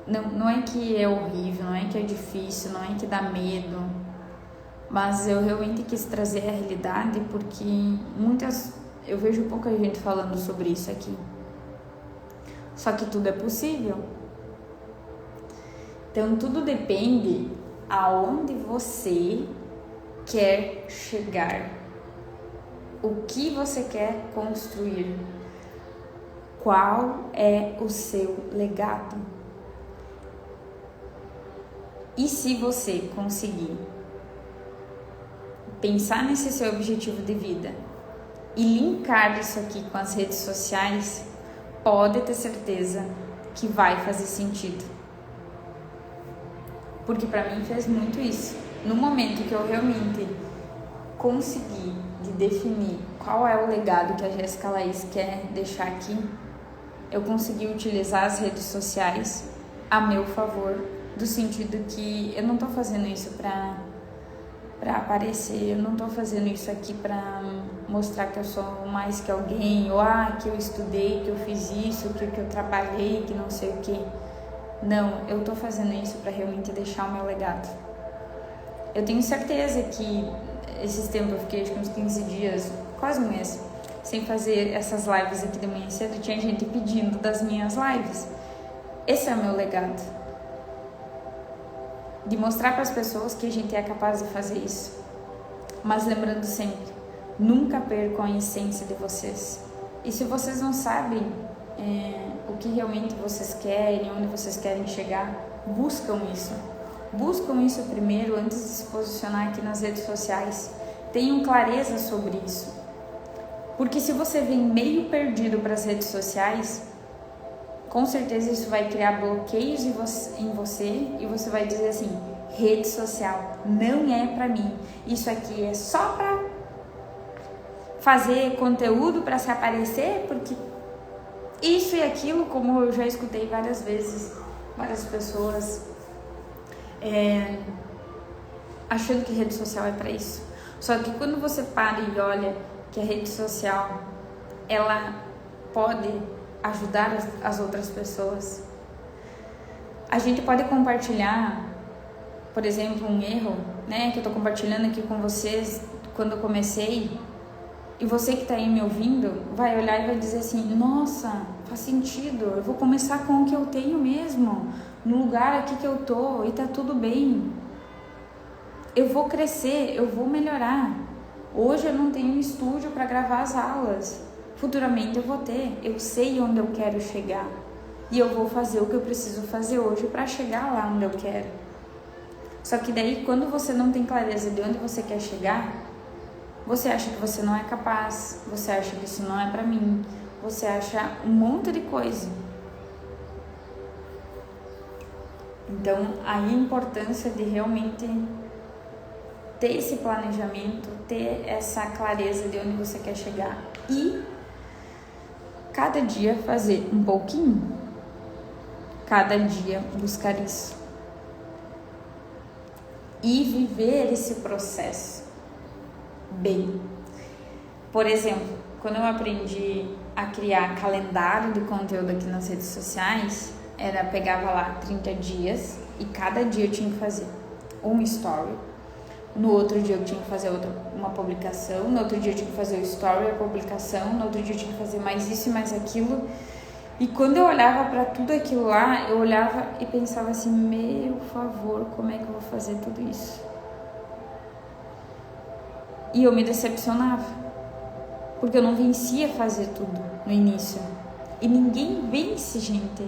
Não é que é horrível, não é que é difícil, não é que dá medo, mas eu realmente quis trazer a realidade porque eu vejo pouca gente falando sobre isso aqui. Só que tudo é possível. Então tudo depende aonde você quer chegar, o que você quer construir, qual é o seu legado. E se você conseguir pensar nesse seu objetivo de vida e linkar isso aqui com as redes sociais, pode ter certeza que vai fazer sentido. Porque para mim fez muito isso. No momento que eu realmente consegui de definir qual é o legado que a Jéssica Laís quer deixar aqui, eu consegui utilizar as redes sociais a meu favor, do sentido que eu não tô fazendo isso pra aparecer, eu não tô fazendo isso aqui pra mostrar que eu sou mais que alguém, ou que eu estudei, que eu fiz isso, que eu trabalhei, que não sei o que. Não, eu tô fazendo isso pra realmente deixar o meu legado. Eu tenho certeza que esses tempos eu fiquei acho que uns 15 dias, quase um mês, sem fazer essas lives aqui de manhã cedo, tinha gente pedindo das minhas lives. Esse é o meu legado. De mostrar para as pessoas que a gente é capaz de fazer isso. Mas lembrando sempre, nunca percam a essência de vocês. E se vocês não sabem o que realmente vocês querem, onde vocês querem chegar, buscam isso. Buscam isso primeiro antes de se posicionar aqui nas redes sociais. Tenham clareza sobre isso. Porque se você vem meio perdido para as redes sociais, com certeza isso vai criar bloqueios em você e você vai dizer assim, rede social não é pra mim, isso aqui é só pra fazer conteúdo, pra se aparecer, porque isso e aquilo, como eu já escutei várias vezes, várias pessoas achando que rede social é pra isso. Só que quando você para e olha que a rede social, ela pode ajudar as outras pessoas. A gente pode compartilhar, por exemplo, um erro, né, que eu tô compartilhando aqui com vocês quando eu comecei, e você que tá aí me ouvindo vai olhar e vai dizer assim, nossa, faz sentido, eu vou começar com o que eu tenho mesmo, no lugar aqui que eu tô, e tá tudo bem. Eu vou crescer, eu vou melhorar. Hoje eu não tenho um estúdio para gravar as aulas. Futuramente eu vou ter, eu sei onde eu quero chegar e eu vou fazer o que eu preciso fazer hoje para chegar lá onde eu quero. Só que daí quando você não tem clareza de onde você quer chegar, você acha que você não é capaz, você acha que isso não é para mim, você acha um monte de coisa. Então aí a importância de realmente ter esse planejamento, ter essa clareza de onde você quer chegar e cada dia fazer um pouquinho, cada dia buscar isso. e viver esse processo bem. Por exemplo, quando eu aprendi a criar calendário de conteúdo aqui nas redes sociais, pegava lá 30 dias e cada dia eu tinha que fazer um story. No outro dia eu tinha que fazer uma publicação, no outro dia eu tinha que fazer o story, a publicação, no outro dia eu tinha que fazer mais isso e mais aquilo. E quando eu olhava para tudo aquilo lá, eu olhava e pensava assim, meu favor, como é que eu vou fazer tudo isso? E eu me decepcionava, porque eu não vencia fazer tudo no início. E ninguém vence, gente.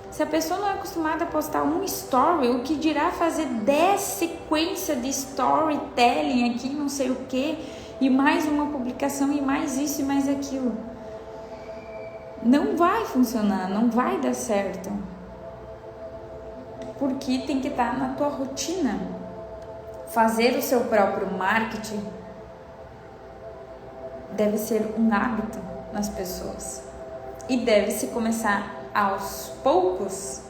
Se a pessoa não é acostumada a postar um story, o que dirá fazer 10 sequências de storytelling aqui, não sei o que, e mais uma publicação, e mais isso e mais aquilo. Não vai funcionar, não vai dar certo. Porque tem que estar na tua rotina. Fazer o seu próprio marketing deve ser um hábito nas pessoas. E deve-se começar aos poucos.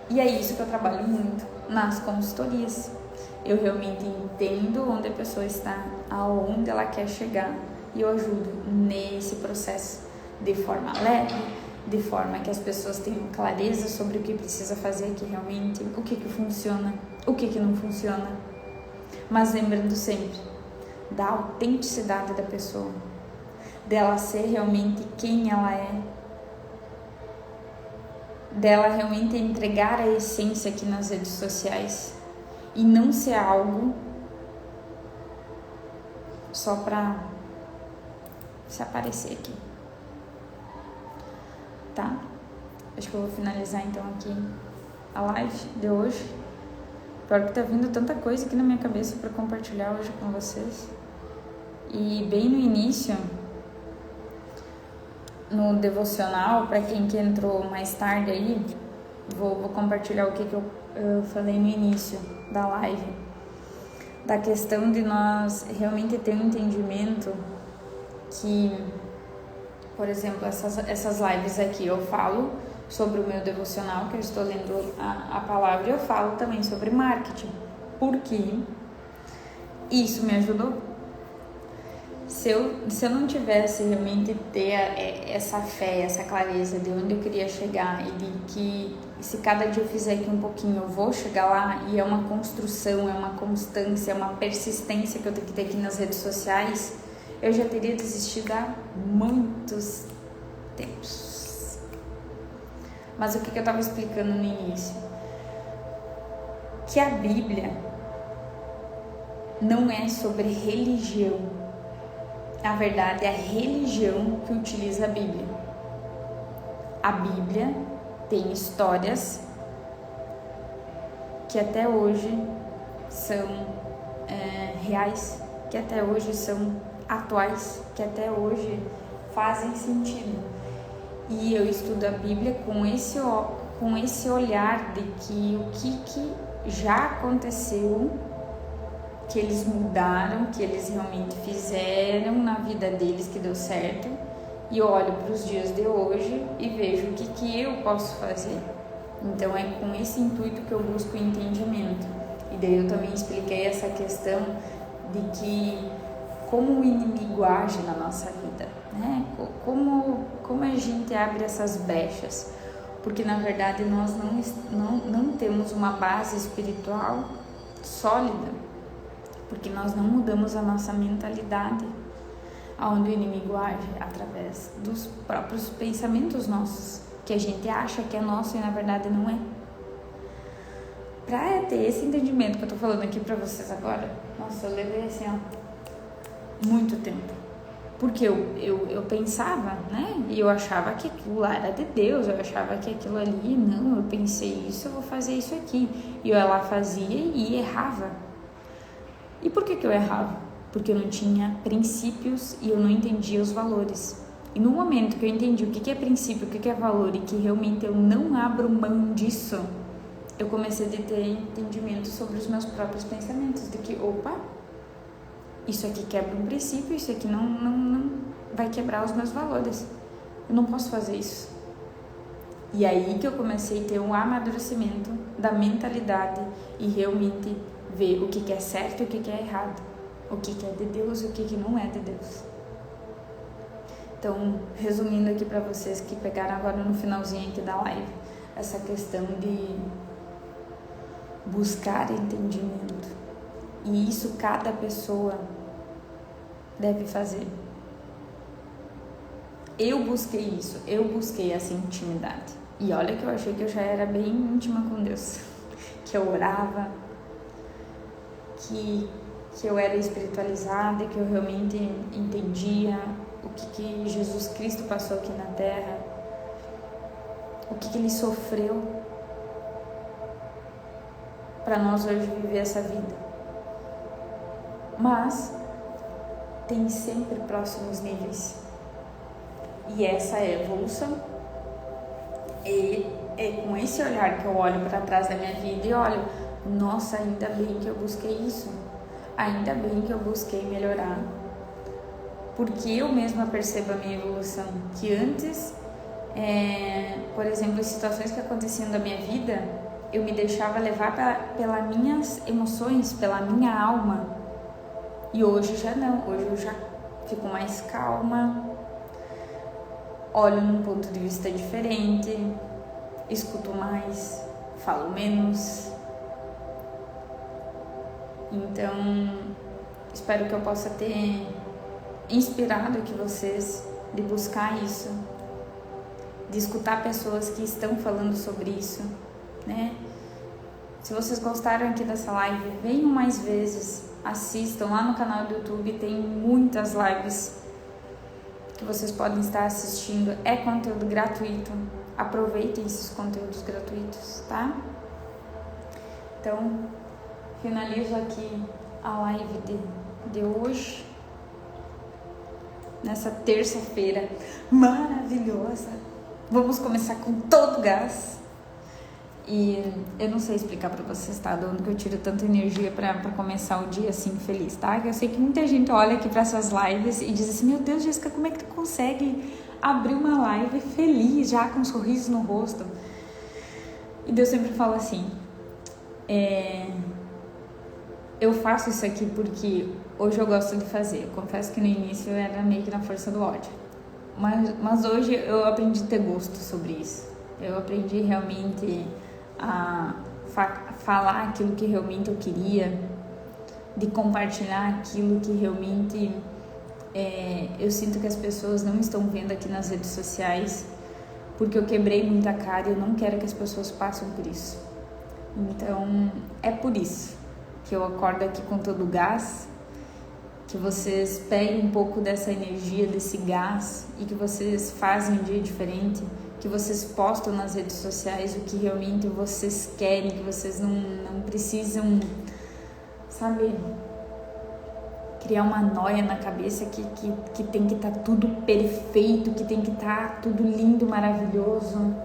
E é isso que eu trabalho muito nas consultorias. Eu realmente entendo onde a pessoa está, aonde ela quer chegar, e eu ajudo nesse processo de forma leve, de forma que as pessoas tenham clareza sobre o que precisa fazer aqui realmente, o que funciona, o que não funciona. Mas lembrando sempre da autenticidade da pessoa, dela ser realmente quem ela é, dela realmente entregar a essência aqui nas redes sociais e não ser algo só para se aparecer aqui. Tá? Acho que eu vou finalizar então aqui a live de hoje. Pior que tá vindo tanta coisa aqui na minha cabeça para compartilhar hoje com vocês. E bem no início, no devocional, para quem que entrou mais tarde aí, vou compartilhar o que eu falei no início da live, da questão de nós realmente ter um entendimento que, por exemplo, essas lives aqui eu falo sobre o meu devocional, que eu estou lendo a palavra, e eu falo também sobre marketing, porque isso me ajudou. Se eu não tivesse realmente ter essa fé, essa clareza de onde eu queria chegar e de que se cada dia eu fizer aqui um pouquinho eu vou chegar lá, e é uma construção, é uma constância, é uma persistência que eu tenho que ter aqui nas redes sociais, eu já teria desistido há muitos tempos. Mas o que eu estava explicando no início? Que a Bíblia não é sobre religião. Na verdade, é a religião que utiliza a Bíblia. A Bíblia tem histórias que até hoje são reais, que até hoje são atuais, que até hoje fazem sentido. E eu estudo a Bíblia com esse olhar de que o que já aconteceu, que eles mudaram, que eles realmente fizeram na vida deles que deu certo, e eu olho para os dias de hoje e vejo o que eu posso fazer. Então é com esse intuito que eu busco entendimento. E daí eu também expliquei essa questão de que como o inimigo age na nossa vida, né? Como a gente abre essas brechas, porque na verdade nós não temos uma base espiritual sólida, porque nós não mudamos a nossa mentalidade, aonde o inimigo age através dos próprios pensamentos nossos, que a gente acha que é nosso e na verdade não é. Pra ter esse entendimento que eu tô falando aqui pra vocês agora, nossa, eu levei assim, ó, muito tempo. Porque eu pensava, né? E eu achava que aquilo lá era de Deus, eu achava que aquilo ali, não, eu pensei isso, eu vou fazer isso aqui. E eu lá fazia e errava. E por que eu errava? Porque eu não tinha princípios e eu não entendia os valores. E no momento que eu entendi o que é princípio, o que é valor e que realmente eu não abro mão disso, eu comecei a ter entendimento sobre os meus próprios pensamentos, de que, opa, isso aqui quebra um princípio, isso aqui não vai quebrar os meus valores. Eu não posso fazer isso. E aí que eu comecei a ter um amadurecimento da mentalidade e realmente ver o que é certo e o que é errado, o que é de Deus e o que não é de Deus. Então, resumindo aqui para vocês que pegaram agora no finalzinho aqui da live, essa questão de buscar entendimento. E isso cada pessoa deve fazer. Eu busquei isso, eu busquei essa intimidade. E olha que eu achei que eu já era bem íntima com Deus, que eu orava, que eu era espiritualizada, que eu realmente entendia o que Jesus Cristo passou aqui na Terra, o que Ele sofreu para nós hoje viver essa vida. Mas tem sempre próximos níveis. E essa é a evolução. E é com esse olhar que eu olho para trás da minha vida e olho, nossa, ainda bem que eu busquei isso. Ainda bem que eu busquei melhorar. Porque eu mesma percebo a minha evolução. Que antes, por exemplo, em situações que aconteciam na minha vida, eu me deixava levar pelas minhas emoções, pela minha alma. E hoje já não. Hoje eu já fico mais calma. Olho num ponto de vista diferente, escuto mais, falo menos. Então, espero que eu possa ter inspirado aqui vocês de buscar isso, de escutar pessoas que estão falando sobre isso, né? Se vocês gostaram aqui dessa live, venham mais vezes, assistam lá no canal do YouTube, tem muitas lives que vocês podem estar assistindo, é conteúdo gratuito, aproveitem esses conteúdos gratuitos, tá? Então, finalizo aqui a live de hoje, nessa terça-feira maravilhosa. Vamos começar com todo gás. E eu não sei explicar pra vocês, tá? De onde que eu tiro tanta energia pra começar o dia assim, feliz, tá? Eu sei que muita gente olha aqui pra essas lives e diz assim, meu Deus, Jéssica, como é que tu consegue abrir uma live feliz, já com um sorriso no rosto? E Deus sempre fala assim, eu faço isso aqui porque hoje eu gosto de fazer. Eu confesso que no início eu era meio que na força do ódio. Mas hoje eu aprendi a ter gosto sobre isso. Eu aprendi realmente a falar aquilo que realmente eu queria, de compartilhar aquilo que realmente eu sinto que as pessoas não estão vendo aqui nas redes sociais, porque eu quebrei muita cara e eu não quero que as pessoas passem por isso. Então, é por isso que eu acordo aqui com todo o gás, que vocês peguem um pouco dessa energia, desse gás, e que vocês fazem um dia diferente, que vocês postam nas redes sociais o que realmente vocês querem, que vocês não precisam, sabe, criar uma noia na cabeça que tem que estar tudo perfeito, que tem que estar tudo lindo, maravilhoso.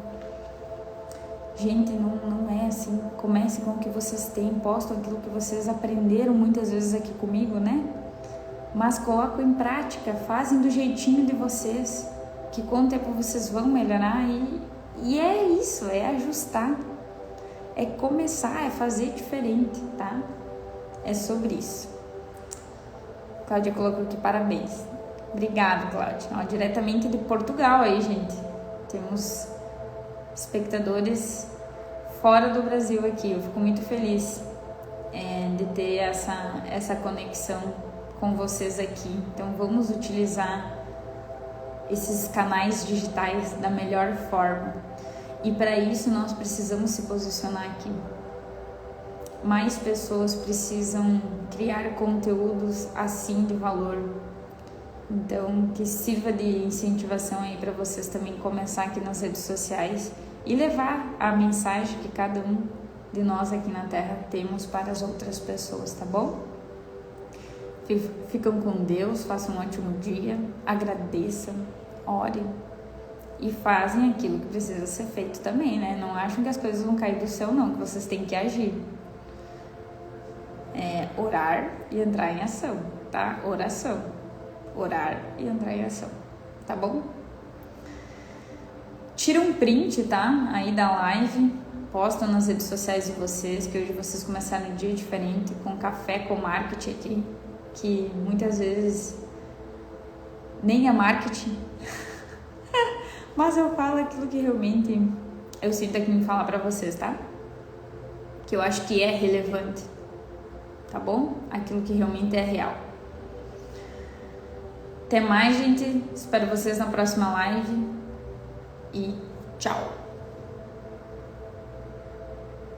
Gente, não é assim. Comece com o que vocês têm, postam aquilo que vocês aprenderam muitas vezes aqui comigo, né? Mas colocam em prática, fazem do jeitinho de vocês, que com o tempo vocês vão melhorar e é isso, é ajustar, é começar, é fazer diferente, tá? É sobre isso. Cláudia colocou aqui, parabéns. Obrigada, Cláudia. Ó, diretamente de Portugal aí, gente. Temos espectadores fora do Brasil aqui. Eu fico muito feliz de ter essa conexão com vocês aqui. Então vamos utilizar esses canais digitais da melhor forma. E para isso nós precisamos se posicionar aqui. Mais pessoas precisam criar conteúdos assim de valor. Então, que sirva de incentivação aí para vocês também começar aqui nas redes sociais e levar a mensagem que cada um de nós aqui na Terra temos para as outras pessoas, tá bom? Ficam com Deus, façam um ótimo dia, agradeçam, orem e fazem aquilo que precisa ser feito também, né? Não acham que as coisas vão cair do céu, não, que vocês têm que agir. Orar e entrar em ação, tá? Oração. Orar e entrar em ação, tá bom? Tira um print, tá? Aí da live, posta nas redes sociais de vocês, que hoje vocês começaram um dia diferente, com café, com marketing aqui, que muitas vezes nem é marketing, mas eu falo aquilo que realmente eu sinto aqui em falar pra vocês, tá? Que eu acho que é relevante, tá bom? Aquilo que realmente é real. Até mais, gente. Espero vocês na próxima live. E tchau!